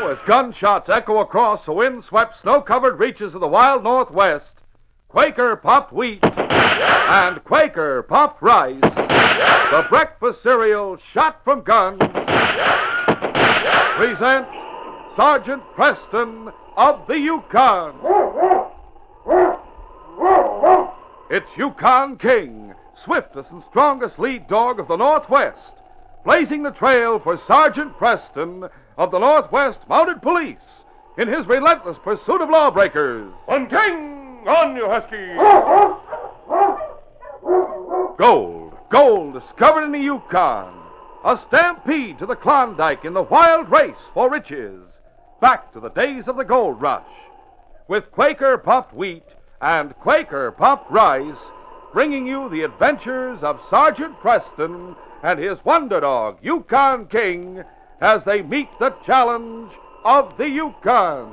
as gunshots echo across the wind-swept, snow-covered reaches of the wild Northwest, Quaker popped wheat and Quaker popped rice, the breakfast cereal shot from guns, present Sergeant Preston of the Yukon. It's Yukon King, swiftest and strongest lead dog of the Northwest, blazing the trail for Sergeant Preston of the Northwest Mounted Police in his relentless pursuit of lawbreakers. On King! On, you husky! Gold discovered in the Yukon. A stampede to the Klondike in the wild race for riches. Back to the days of the gold rush. With Quaker puffed wheat and Quaker puffed rice, bringing you the adventures of Sergeant Preston and his wonder dog, Yukon King, as they meet the challenge of the Yukon.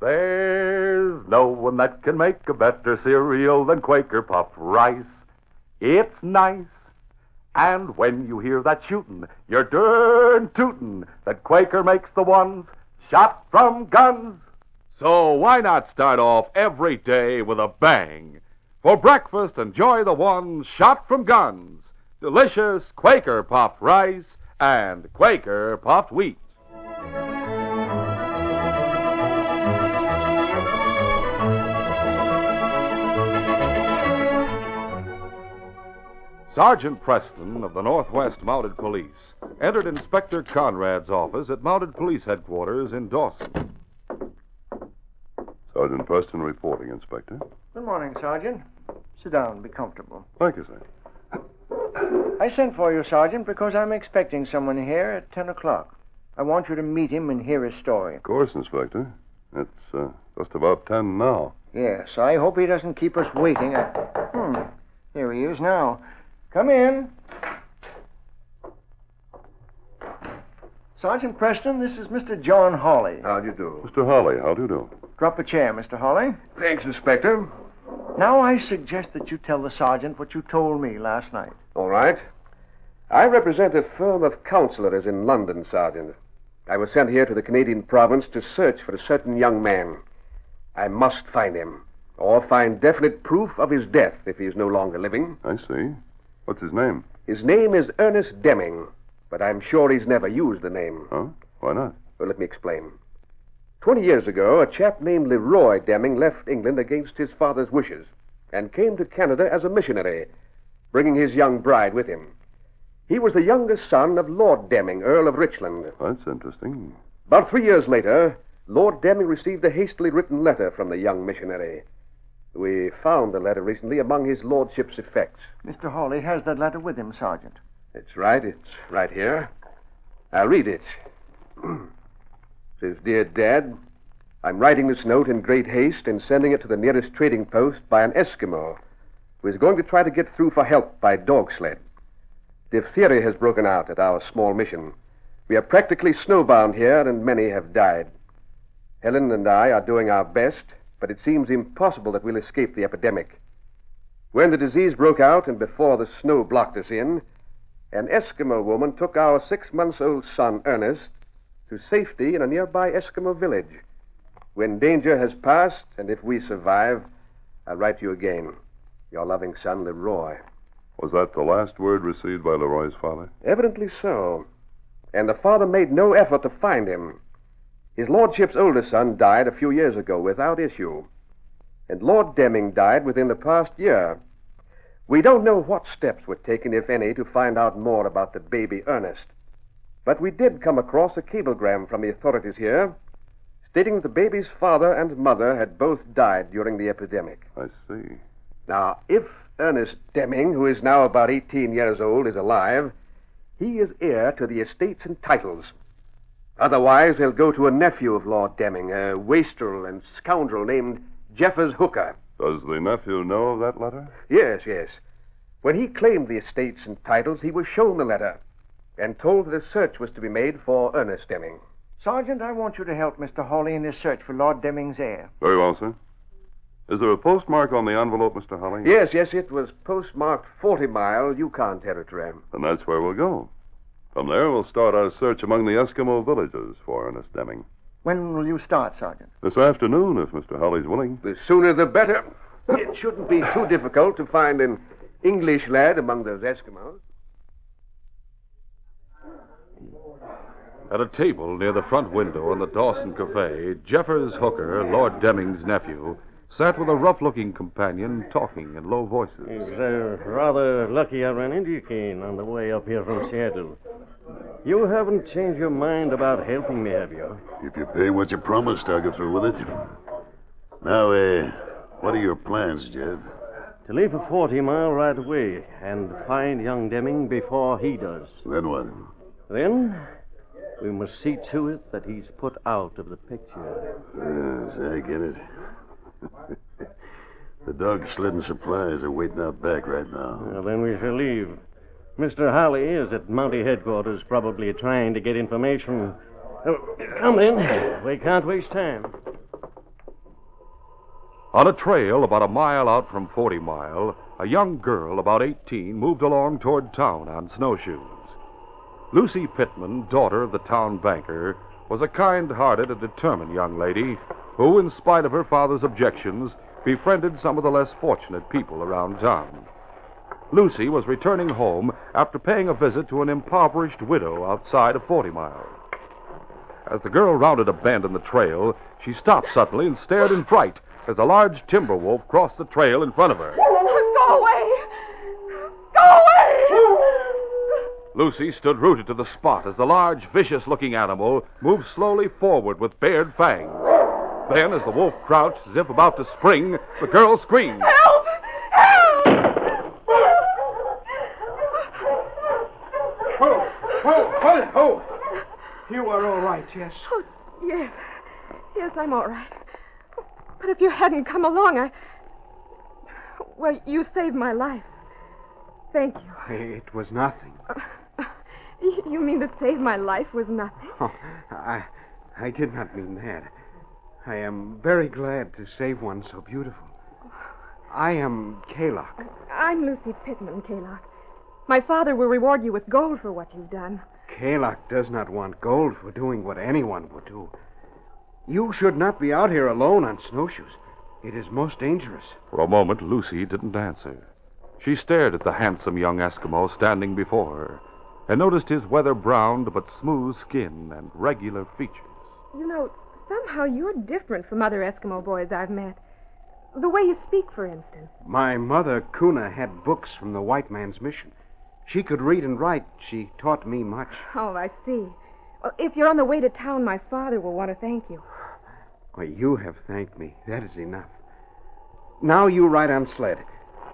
There's no one that can make a better cereal than Quaker puffed rice. It's nice. And when you hear that shootin', you're darn tootin' that Quaker makes the ones shot from guns. So why not start off every day with a bang? For breakfast, enjoy the ones shot from guns. Delicious Quaker puffed rice and Quaker puffed wheat. Sergeant Preston of the Northwest Mounted Police entered Inspector Conrad's office at Mounted Police Headquarters in Dawson. Sergeant Preston reporting, Inspector. Good morning, Sergeant. Sit down. Be comfortable. Thank you, sir. I sent for you, Sergeant, because I'm expecting someone here at 10 o'clock. I want you to meet him and hear his story. Of course, Inspector. It's just about 10 now. Yes, I hope he doesn't keep us waiting. Here he is now. Come in. Sergeant Preston, this is Mr. John Hawley. How do you do? Mr. Hawley, how do you do? Drop a chair, Mr. Hawley. Thanks, Inspector. Now I suggest that you tell the sergeant what you told me last night. All right. I represent a firm of counselors in London, Sergeant. I was sent here to the Canadian province to search for a certain young man. I must find him, or find definite proof of his death if he is no longer living. I see. What's his name? His name is Ernest Deming, but I'm sure he's never used the name. Huh? Why not? Well, let me explain. 20 years ago, a chap named Leroy Deming left England against his father's wishes and came to Canada as a missionary, bringing his young bride with him. He was the youngest son of Lord Deming, Earl of Richland. That's interesting. About 3 years later, Lord Deming received a hastily written letter from the young missionary. We found the letter recently among his lordship's effects. Mr. Hawley has that letter with him, Sergeant. It's right. It's right here. I'll read it. Says, Dear Dad, I'm writing this note in great haste and sending it to the nearest trading post by an Eskimo who is going to try to get through for help by dog sled. Diphtheria has broken out at our small mission. We are practically snowbound here, and many have died. Helen and I are doing our best, but it seems impossible that we'll escape the epidemic. When the disease broke out and before the snow blocked us in, an Eskimo woman took our 6-month-old son, Ernest, to safety in a nearby Eskimo village. When danger has passed, and if we survive, I'll write to you again. Your loving son, Leroy. Was that the last word received by Leroy's father? Evidently so. And the father made no effort to find him. His lordship's oldest son died a few years ago without issue. And Lord Deming died within the past year. We don't know what steps were taken, if any, to find out more about the baby Ernest. But we did come across a cablegram from the authorities here stating that the baby's father and mother had both died during the epidemic. I see. Now, if Ernest Deming, who is now about 18 years old, is alive, he is heir to the estates and titles. Otherwise, he'll go to a nephew of Lord Deming, a wastrel and scoundrel named Jeffers Hooker. Does the nephew know of that letter? Yes. When he claimed the estates and titles, he was shown the letter and told that a search was to be made for Ernest Deming. Sergeant, I want you to help Mr. Hawley in his search for Lord Deming's heir. Very well, sir. Is there a postmark on the envelope, Mr. Holly? Yes, it was postmarked 40 Mile, Yukon Territory. And that's where we'll go. From there, we'll start our search among the Eskimo villages for Ernest Deming. When will you start, Sergeant? This afternoon, if Mr. Holly's willing. The sooner the better. It shouldn't be too difficult to find an English lad among those Eskimos. At a table near the front window in the Dawson Cafe, Jeffers Hooker, Lord Deming's nephew, sat with a rough-looking companion talking in low voices. It's rather lucky I ran into you, Kane, on the way up here from Seattle. You haven't changed your mind about helping me, have you? If you pay what you promised, I'll go through with it. Now, what are your plans, Jeff? To leave for 40 Mile right away and find young Deming before he does. Then what? Then we must see to it that he's put out of the picture. Yes, I get it. The dog sled and supplies are waiting out back right now. Well, then we shall leave. Mr. Holly is at Mountie headquarters, probably trying to get information. Oh, come in. We can't waste time. On a trail about a mile out from 40 Mile, a young girl about 18 moved along toward town on snowshoes. Lucy Pittman, daughter of the town banker, was a kind-hearted and determined young lady who, in spite of her father's objections, befriended some of the less fortunate people around town. Lucy was returning home after paying a visit to an impoverished widow outside of 40 Mile. As the girl rounded a bend in the trail, she stopped suddenly and stared in fright as a large timber wolf crossed the trail in front of her. Go away! Go away! Lucy stood rooted to the spot as the large, vicious-looking animal moved slowly forward with bared fangs. Then, as the wolf crouched as if about to spring, the girl screamed. Help! Help! Oh! You are all right, yes? Oh, yes. Yes, I'm all right. But if you hadn't come along, Well, you saved my life. Thank you. It was nothing. You mean to save my life was nothing? Oh, I did not mean that. I am very glad to save one so beautiful. I am Kalok. I'm Lucy Pittman, Kalok. My father will reward you with gold for what you've done. Kalok does not want gold for doing what anyone would do. You should not be out here alone on snowshoes. It is most dangerous. For a moment, Lucy didn't answer. She stared at the handsome young Eskimo standing before her and noticed his weather-browned but smooth skin and regular features. You know, somehow you're different from other Eskimo boys I've met. The way you speak, for instance. My mother, Kuna, had books from the white man's mission. She could read and write. She taught me much. Oh, I see. Well, if you're on the way to town, my father will want to thank you. Well, you have thanked me. That is enough. Now you ride on sled.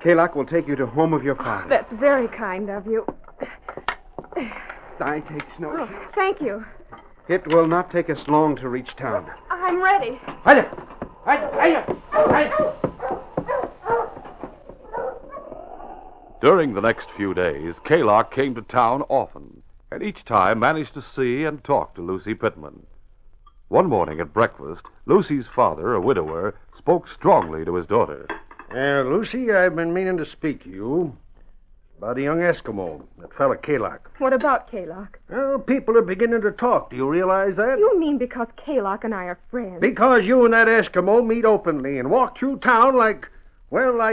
Kalok will take you to home of your father. That's very kind of you. I take snowshoes. Oh, thank you. It will not take us long to reach town. I'm ready. During the next few days, Kalok came to town often, and each time managed to see and talk to Lucy Pittman. One morning at breakfast, Lucy's father, a widower, spoke strongly to his daughter. Lucy, I've been meaning to speak to you about a young Eskimo, that fella Kalok. What about Kalok? Well, people are beginning to talk. Do you realize that? You mean because Kalok and I are friends? Because you and that Eskimo meet openly and walk through town like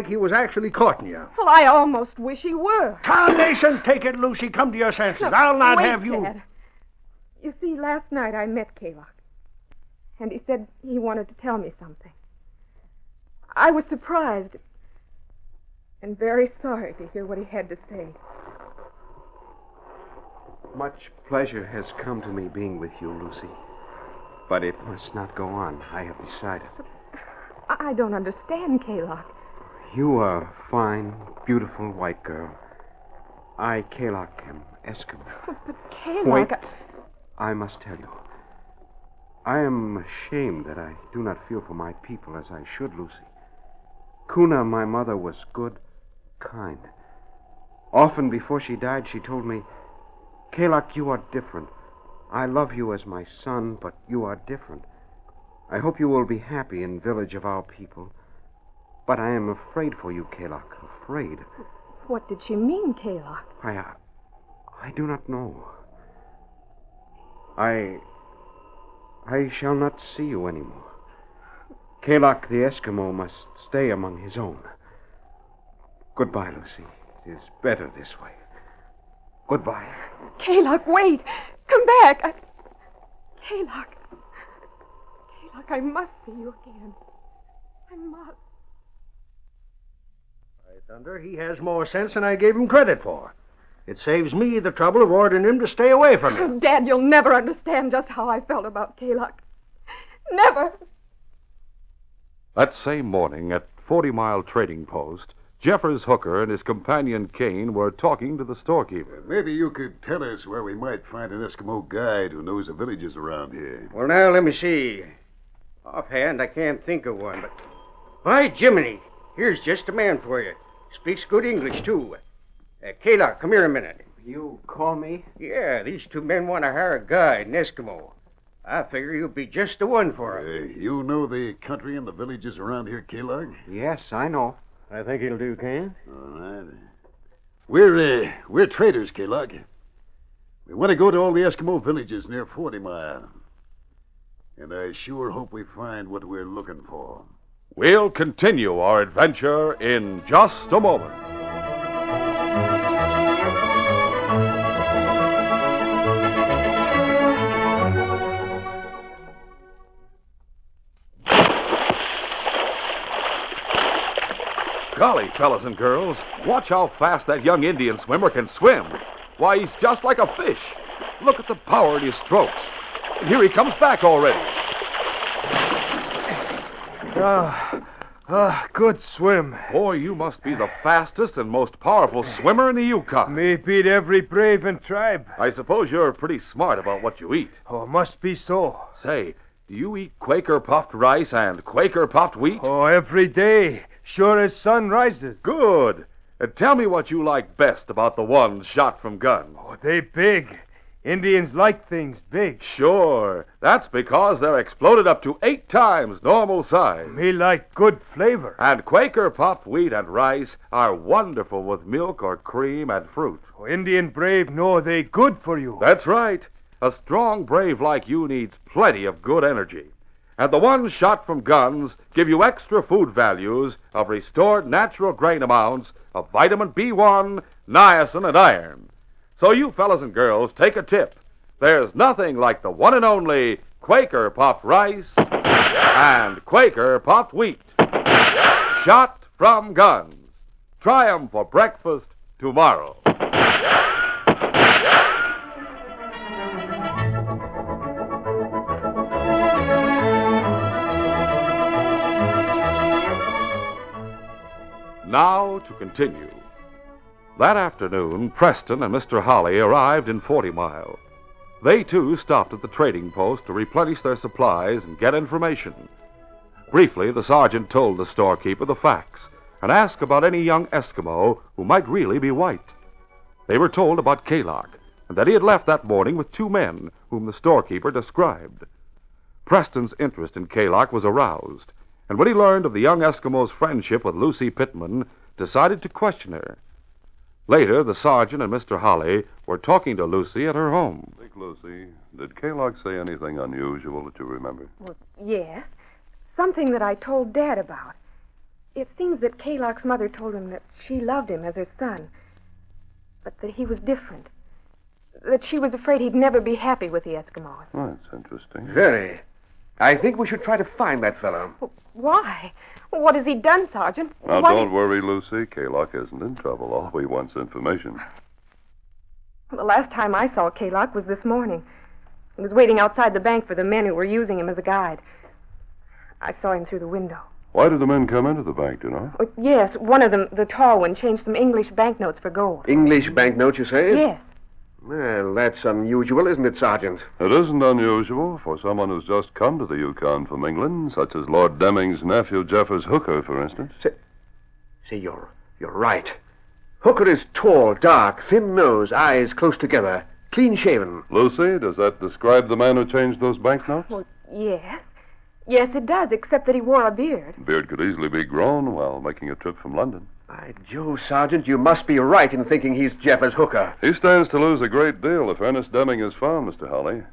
he was actually courting you. Well, I almost wish he were. Carnation, take it, Lucy. Come to your senses. I'll not wait, have you. Dad. You see, last night I met Kalok, and he said he wanted to tell me something. I was surprised and very sorry to hear what he had to say. Much pleasure has come to me being with you, Lucy. But it must not go on. I have decided. I don't understand, Kalok. You are a fine, beautiful white girl. I, Kalok, am Eskimo. But Kalok... Wait. I must tell you. I am ashamed that I do not feel for my people as I should, Lucy. Kuna, my mother, was good, kind. Often before she died, she told me, Kalok, you are different. I love you as my son, but you are different. I hope you will be happy in village of our people. But I am afraid for you, Kalak. Afraid. What did she mean, Kalak? I do not know. I shall not see you anymore. Kalak the Eskimo must stay among his own. Goodbye, Lucy. It is better this way. Goodbye. Kalak, wait. Come back. Kalak. Kalak, I must see you again. I must. By thunder, he has more sense than I gave him credit for. It saves me the trouble of ordering him to stay away from you. Dad, you'll never understand just how I felt about Kalak. Never. That same morning at 40 Mile Trading Post, Jeffers Hooker and his companion Kane were talking to the storekeeper. Maybe you could tell us where we might find an Eskimo guide who knows the villages around here. Well, now, let me see. Offhand, I can't think of one, but... Why, Jiminy, here's just a man for you. Speaks good English, too. Kalak, come here a minute. You call me? Yeah, these two men want to hire a guide, an Eskimo. I figure you'll be just the one for him. You know the country and the villages around here, Kalak? Yes, I know. I think he'll do, Kane. All right. We're traders, Kalak. We want to go to all the Eskimo villages near 40 Mile. And I sure hope we find what we're looking for. We'll continue our adventure in just a moment. Golly, fellas and girls, watch how fast that young Indian swimmer can swim. Why, he's just like a fish. Look at the power in his strokes. And here he comes back already. Good swim. Boy, you must be the fastest and most powerful swimmer in the Yukon. Me beat every brave in tribe. I suppose you're pretty smart about what you eat. Oh, must be so. Say, do you eat Quaker puffed rice and Quaker puffed wheat? Oh, every day. Sure as sun rises. Good. And tell me what you like best about the ones shot from guns. Oh, they big. Indians like things big. Sure. That's because they're exploded up to 8 times normal size. Me like good flavor. And Quaker puffed wheat and rice are wonderful with milk or cream and fruit. Oh, Indian brave know they good for you. That's right. A strong brave like you needs plenty of good energy. And the ones shot from guns give you extra food values of restored natural grain amounts of vitamin B1, niacin, and iron. So you fellas and girls, take a tip. There's nothing like the one and only Quaker puffed rice and Quaker puffed wheat. Shot from guns. Try 'em for breakfast tomorrow. Now to continue. That afternoon, Preston and Mr. Holly arrived in 40 Mile. They, too, stopped at the trading post to replenish their supplies and get information. Briefly, the sergeant told the storekeeper the facts and asked about any young Eskimo who might really be white. They were told about Kalak and that he had left that morning with 2 men whom the storekeeper described. Preston's interest in Kalak was aroused, and when he learned of the young Eskimo's friendship with Lucy Pittman, decided to question her. Later, the sergeant and Mr. Holly were talking to Lucy at her home. Think, Lucy, did Kalak say anything unusual that you remember? Well, yes. Something that I told Dad about. It seems that Kalak's mother told him that she loved him as her son, but that he was different. That she was afraid he'd never be happy with the Eskimos. Oh, that's interesting. Very. I think we should try to find that fellow. Why? What has he done, Sergeant? Now, What don't worry, Lucy. Kalak isn't in trouble. All he wants information. The last time I saw Kalak was this morning. He was waiting outside the bank for the men who were using him as a guide. I saw him through the window. Why did the men come into the bank, do you know? Oh, yes, one of them, the tall one, changed some English banknotes for gold. English banknotes, you say? Yes. Well, that's unusual, isn't it, Sergeant? It isn't unusual for someone who's just come to the Yukon from England, such as Lord Deming's nephew, Jeffers Hooker, for instance. See, you're right. Hooker is tall, dark, thin nose, eyes close together, clean-shaven. Lucy, does that describe the man who changed those banknotes? Well, yes. Yes, it does, except that he wore a beard. Beard could easily be grown while making a trip from London. By Jove, Sergeant, you must be right in thinking he's Jeffers' hooker. He stands to lose a great deal if Ernest Deming is found, Mr. Holly.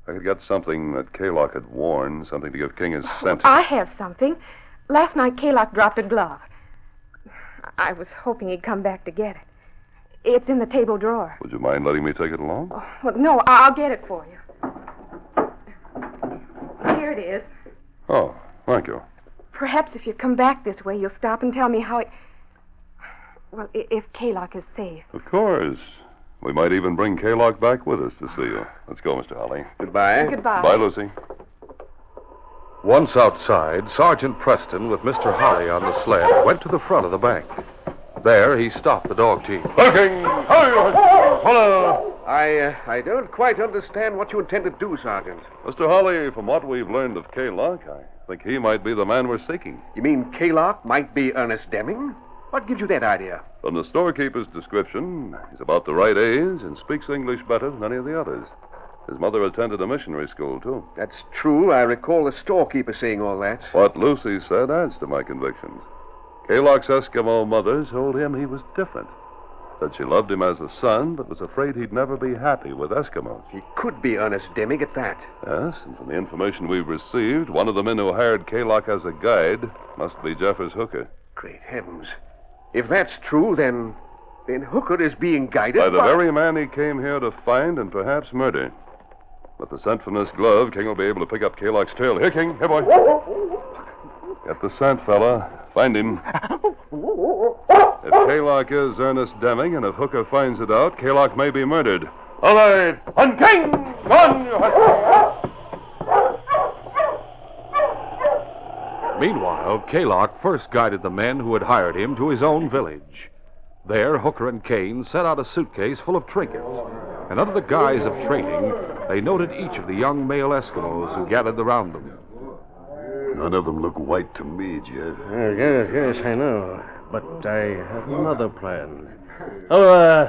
I could get something that Kaylock had worn, something to give King his scent. I have something. Last night, Kaylock dropped a glove. I was hoping he'd come back to get it. It's in the table drawer. Would you mind letting me take it along? Oh, well, no, I'll get it for you. Here it is. Oh, thank you. Perhaps if you come back this way, you'll stop and tell me how it... Well, if Kaylock is safe. Of course. We might even bring Kaylock back with us to see you. Let's go, Mr. Holly. Goodbye. Goodbye. Bye, Lucy. Once outside, Sergeant Preston, with Mr. Holly on the sled, went to the front of the bank. There, he stopped the dog team. Looking! Hello! I don't quite understand what you intend to do, Sergeant. Mr. Holly, from what we've learned of Kaylock, I think he might be the man we're seeking. You mean Kaylock might be Ernest Deming? What gives you that idea? From the storekeeper's description, he's about the right age and speaks English better than any of the others. His mother attended a missionary school, too. That's true. I recall the storekeeper saying all that. What Lucy said adds to my convictions. Kaylock's Eskimo mother told him he was different. Said she loved him as a son, but was afraid he'd never be happy with Eskimos. He could be Ernest Deming at that. Yes, and from the information we've received, one of the men who hired Kaylock as a guide must be Jeffers' hooker. Great heavens. If that's true, then Hooker is being guided by the very man he came here to find and perhaps murder. With the scent from this glove, King will be able to pick up Kaylock's trail. Here, King. Here, boy. Get the scent, fella. Find him. If Kaylock is Ernest Deming, and if Hooker finds it out, Kaylock may be murdered. All right. On King! On, you husky! Meanwhile, Kaylock first guided the men who had hired him to his own village. There, Hooker and Kane set out a suitcase full of trinkets, and under the guise of trading, they noted each of the young male Eskimos who gathered around them. None of them look white to me, Jeff. Yes, I know. But I have another plan. Oh,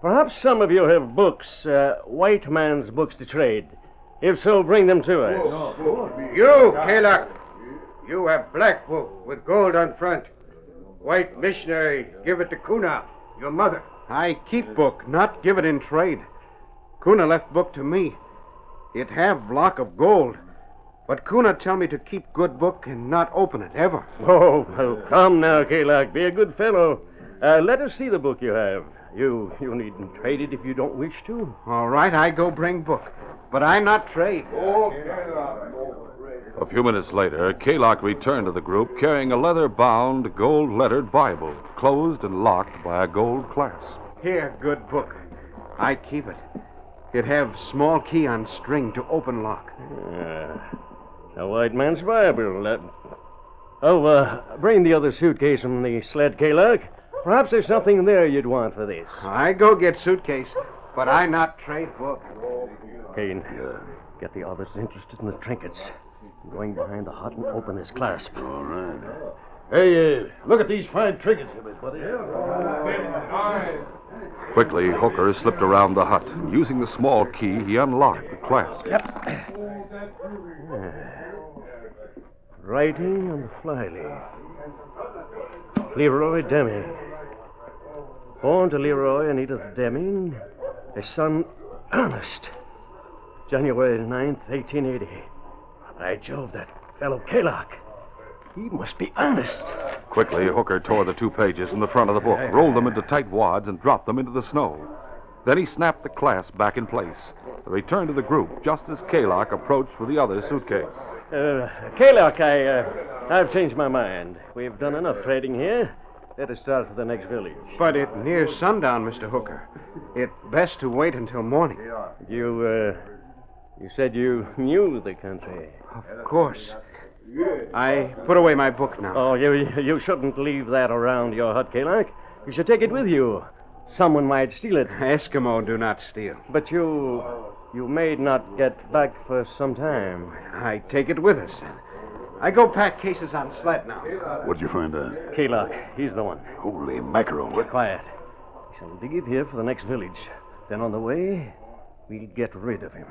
perhaps some of you have books, white man's books to trade. If so, bring them to us. You, Kaylock. You have black book with gold on front. White missionary, give it to Kuna, your mother. I keep book, not give it in trade. Kuna left book to me. It have block of gold. But Kuna tell me to keep good book and not open it, ever. Oh, well, come now, Kaylock. Be a good fellow. Let us see the book you have. You needn't trade it if you don't wish to. All right, I go bring book. But I not trade. A few minutes later, Kaylock returned to the group carrying a leather-bound, gold-lettered Bible, closed and locked by a gold clasp. Here, good book. I keep it. It have small key on string to open lock. A white man's Bible. Bring the other suitcase from the sled, Kaylock. Perhaps there's something there you'd want for this. I go get suitcase, but I not trade book. Kane, get the others interested in the trinkets. I'm going behind the hut and open this clasp. All right. Hey, look at these fine trinkets here, buddy. Quickly, Hooker slipped around the hut. Using the small key, he unlocked the clasp. Writing on the flyleaf. Leroy Deming. Born to Leroy and Edith Deming, his son Ernest. January 9th, 1880. By Jove, that fellow Kaylock. He must be Ernest. Quickly, Hooker tore the 2 pages from the front of the book, rolled them into tight wads, and dropped them into the snow. Then he snapped the clasp back in place. They returned to the group just as Kaylock approached with the other suitcase. Kaylock, I've changed my mind. We've done enough trading here. Let us start for the next village. But it near sundown, Mr. Hooker. It best to wait until morning. You said you knew the country. Of course. I put away my book now. Oh, you shouldn't leave that around your hut, Kaylock. You should take it with you. Someone might steal it. Eskimo do not steal. But you may not get back for some time. I take it with us. I go pack cases on sled now. What'd you find out? Kaylock, he's the one. Holy mackerel. Get quiet. We shall leave here for the next village. Then on the way, we'll get rid of him.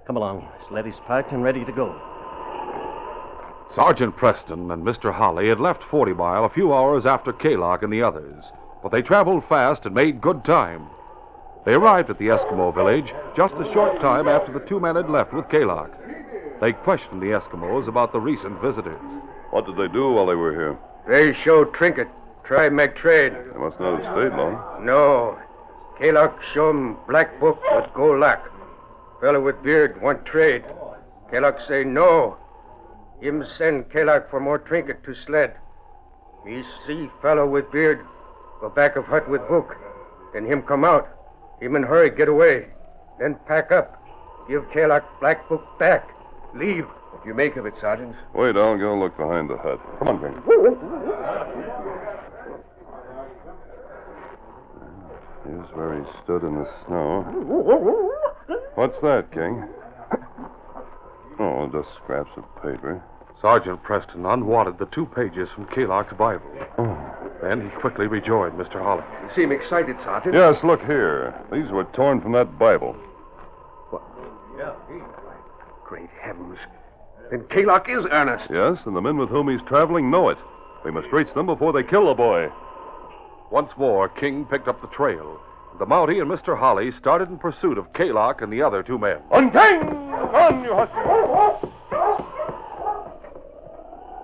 Come along. Sled is packed and ready to go. Sergeant Preston and Mr. Holly had left 40 Mile a few hours after Kaylock and the others, but they traveled fast and made good time. They arrived at the Eskimo village just a short time after the two men had left with Kaylock. They questioned the Eskimos about the recent visitors. What did they do while they were here? They showed trinket. Try make trade. They must not have stayed long. No. Kaylock show 'em black book with gold lock. Fellow with beard want trade. Kaylock say no. Him send Kaylock for more trinket to sled. He see fellow with beard go back of hut with book. Then him come out. Him in hurry get away. Then pack up. Give Kaylock black book back. Leave. What do you make of it, Sergeant? Wait, I'll go look behind the hut. Come on, King. Here's where he stood in the snow. What's that, King? Oh, just scraps of paper. Sergeant Preston unwadded the 2 pages from Kaylock's Bible. Oh. Then he quickly rejoined Mr. Holly. You seem excited, Sergeant. Yes, look here. These were torn from that Bible. What? Yeah. Great heavens. Then Kaylock is earnest. Yes, and the men with whom he's traveling know it. We must reach them before they kill the boy. Once more, King picked up the trail. The Mountie and Mr. Holly started in pursuit of Kaylock and the other 2 men. On, King! On, you husky!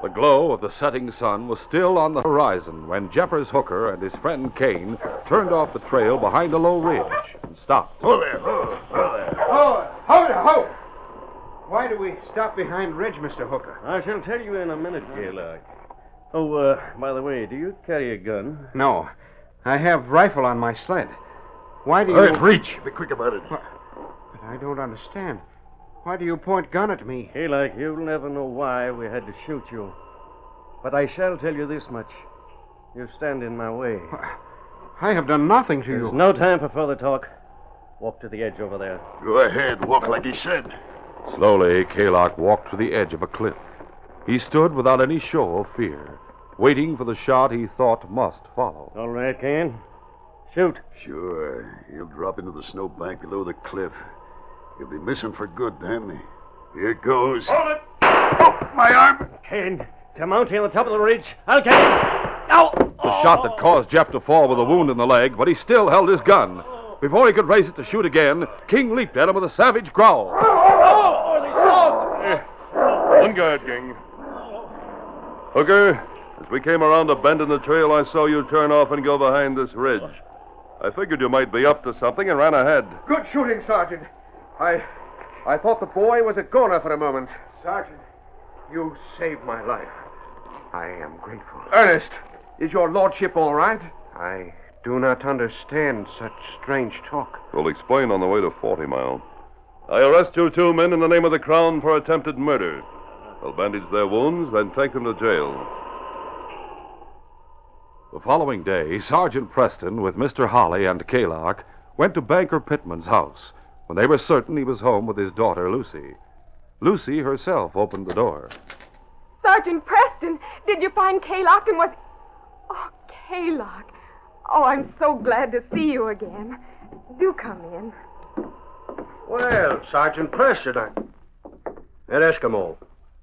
The glow of the setting sun was still on the horizon when Jeffers Hooker and his friend Kane turned off the trail behind a low ridge and stopped. Ho there, ho there. Ho! Why do we stop behind ridge, Mr. Hooker? I shall tell you in a minute, Kaylock. Oh, by the way, do you carry a gun? No. I have rifle on my sled. Why do you... All right, reach. Be quick about it. But I don't understand. Why do you point gun at me? Kaylock, you'll never know why we had to shoot you. But I shall tell you this much. You stand in my way. I have done nothing to There's you. no time for further talk. Walk to the edge over there. Go ahead, walk like he said. Slowly, Kaylock walked to the edge of a cliff. He stood without any show of fear, waiting for the shot he thought must follow. All right, Kane. Shoot. Sure. He'll drop into the snow bank below the cliff. He'll be missing for good then. Here it goes. Hold it! Oh, my arm! Kane, it's a Mountie on the top of the ridge. I'll get him. Ow! The shot that caused Jeff to fall with a wound in the leg, but he still held his gun. Before he could raise it to shoot again, King leaped at him with a savage growl. On guard, King. Hooker, as we came around a bend in the trail, I saw you turn off and go behind this ridge. I figured you might be up to something and ran ahead. Good shooting, Sergeant. I thought the boy was a goner for a moment. Sergeant, you saved my life. I am grateful. Ernest, is your lordship all right? I do not understand such strange talk. We'll explain on the way to 40 Mile. I arrest you 2 men in the name of the Crown for attempted murder. I'll bandage their wounds, then take them to jail. The following day, Sergeant Preston, with Mr. Holly and Kaylock, went to Banker Pittman's house when they were certain he was home with his daughter, Lucy. Lucy herself opened the door. Sergeant Preston, did you find Kaylock and was... Oh, Kaylock. Oh, I'm so glad to see you again. Do come in. Well, Sergeant Preston, That Eskimo.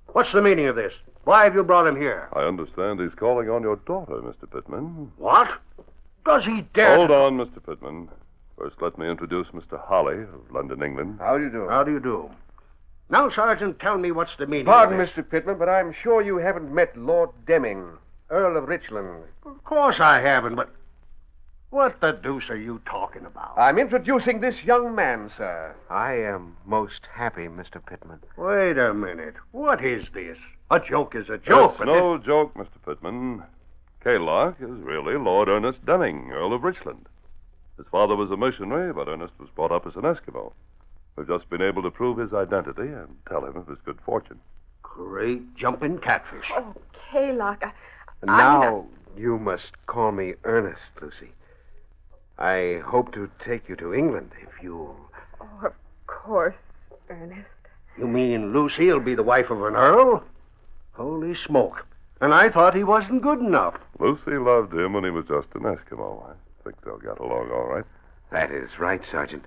What's the meaning of this? Why have you brought him here? I understand he's calling on your daughter, Mr. Pittman. What? Does he dare... Hold on, Mr. Pittman. First, let me introduce Mr. Holly of London, England. How do you do? How do you do? Now, Sergeant, tell me what's the meaning Pardon, of this. Mr. Pittman, but I'm sure you haven't met Lord Deming, Earl of Richland. Of course I haven't, but... What the deuce are you talking about? I'm introducing this young man, sir. I am most happy, Mr. Pittman. Wait a minute. What is this? A joke is a joke, It's but no joke, Mr. Pittman. Kaylock is really Lord Ernest Deming, Earl of Richland. His father was a missionary, but Ernest was brought up as an Eskimo. We've just been able to prove his identity and tell him of his good fortune. Great jumping catfish. Oh, Kaylock, Now, you must call me Ernest, Lucy. I hope to take you to England if you'll... Oh, of course, Ernest. You mean Lucy'll be the wife of an earl? Holy smoke. And I thought he wasn't good enough. Lucy loved him when he was just an Eskimo. I think they'll get along all right. That is right, Sergeant.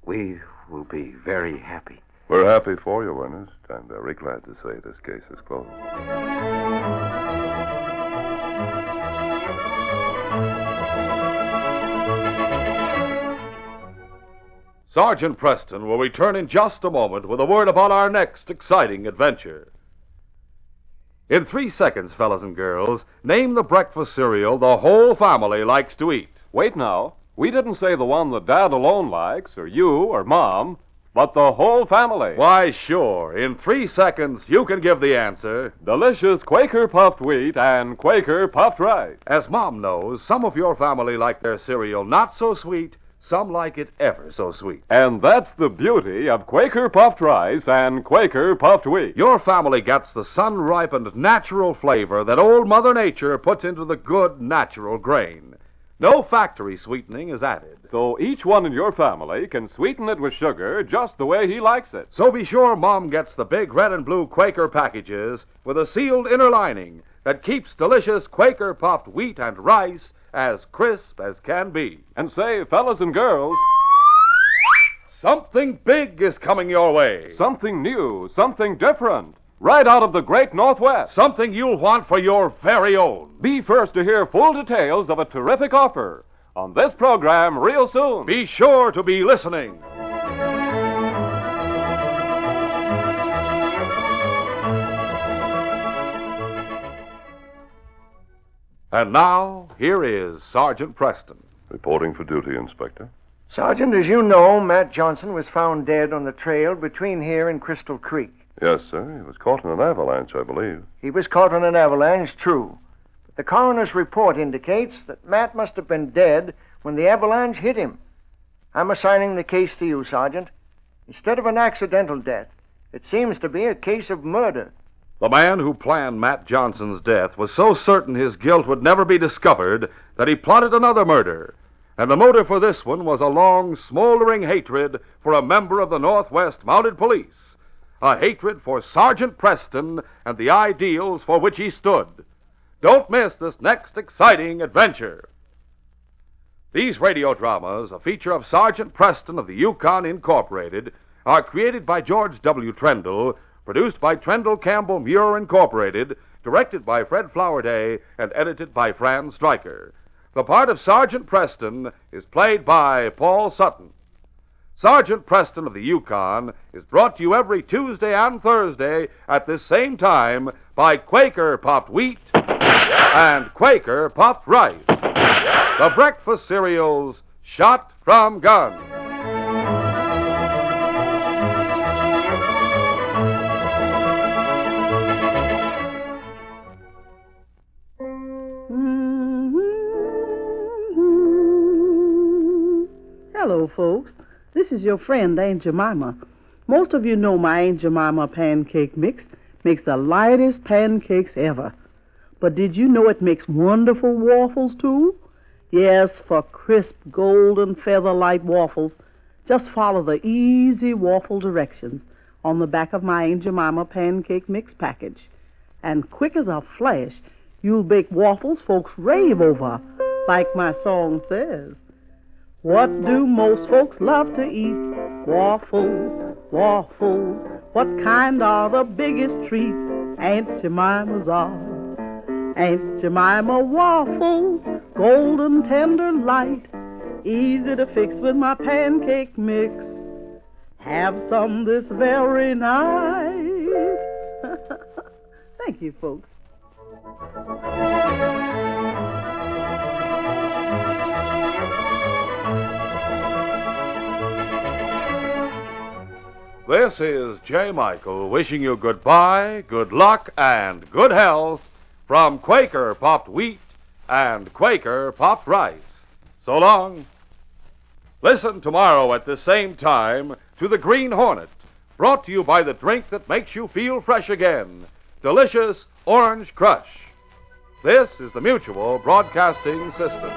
We will be very happy. We're happy for you, Ernest, and very glad to say this case is closed. Sergeant Preston will return in just a moment with a word about our next exciting adventure. In 3 seconds, fellas and girls, name the breakfast cereal the whole family likes to eat. Wait now. We didn't say the one that Dad alone likes, or you, or Mom, but the whole family. Why, sure. In 3 seconds, you can give the answer. Delicious Quaker puffed wheat and Quaker puffed rice. As Mom knows, some of your family like their cereal not so sweet, some like it ever so sweet. And that's the beauty of Quaker puffed rice and Quaker puffed wheat. Your family gets the sun-ripened natural flavor that old Mother Nature puts into the good natural grain. No factory sweetening is added. So each one in your family can sweeten it with sugar just the way he likes it. So be sure Mom gets the big red and blue Quaker packages with a sealed inner lining that keeps delicious Quaker puffed wheat and rice as crisp as can be. And say, fellas and girls, something big is coming your way. Something new, something different, right out of the great Northwest. Something you'll want for your very own. Be first to hear full details of a terrific offer on this program real soon. Be sure to be listening. And now, here is Sergeant Preston. Reporting for duty, Inspector. Sergeant, as you know, Matt Johnson was found dead on the trail between here and Crystal Creek. Yes, sir. He was caught in an avalanche, I believe. He was caught in an avalanche, true. But the coroner's report indicates that Matt must have been dead when the avalanche hit him. I'm assigning the case to you, Sergeant. Instead of an accidental death, it seems to be a case of murder. The man who planned Matt Johnson's death was so certain his guilt would never be discovered that he plotted another murder. And the motive for this one was a long, smoldering hatred for a member of the Northwest Mounted Police. A hatred for Sergeant Preston and the ideals for which he stood. Don't miss this next exciting adventure. These radio dramas, a feature of Sergeant Preston of the Yukon Incorporated, are created by George W. Trendle, produced by Trendle Campbell Muir Incorporated, directed by Fred Flowerday, and edited by Fran Stryker. The part of Sergeant Preston is played by Paul Sutton. Sergeant Preston of the Yukon is brought to you every Tuesday and Thursday at this same time by Quaker Puffed Wheat and Quaker Puffed Rice, the breakfast cereals shot from guns. Hello, folks. This is your friend, Aunt Jemima. Most of you know my Aunt Jemima pancake mix makes the lightest pancakes ever. But did you know it makes wonderful waffles, too? Yes, for crisp, golden, feather-light waffles, just follow the easy waffle directions on the back of my Aunt Jemima pancake mix package. And quick as a flash, you'll bake waffles folks rave over, like my song says. What do most folks love to eat? Waffles, waffles. What kind are the biggest treat? Aunt Jemima's are. Aunt Jemima waffles, golden, tender, light. Easy to fix with my pancake mix. Have some this very night. Thank you, folks. This is J. Michael wishing you goodbye, good luck, and good health from Quaker Puffed Wheat and Quaker Puffed Rice. So long. Listen tomorrow at the same time to the Green Hornet, brought to you by the drink that makes you feel fresh again, delicious Orange Crush. This is the Mutual Broadcasting System.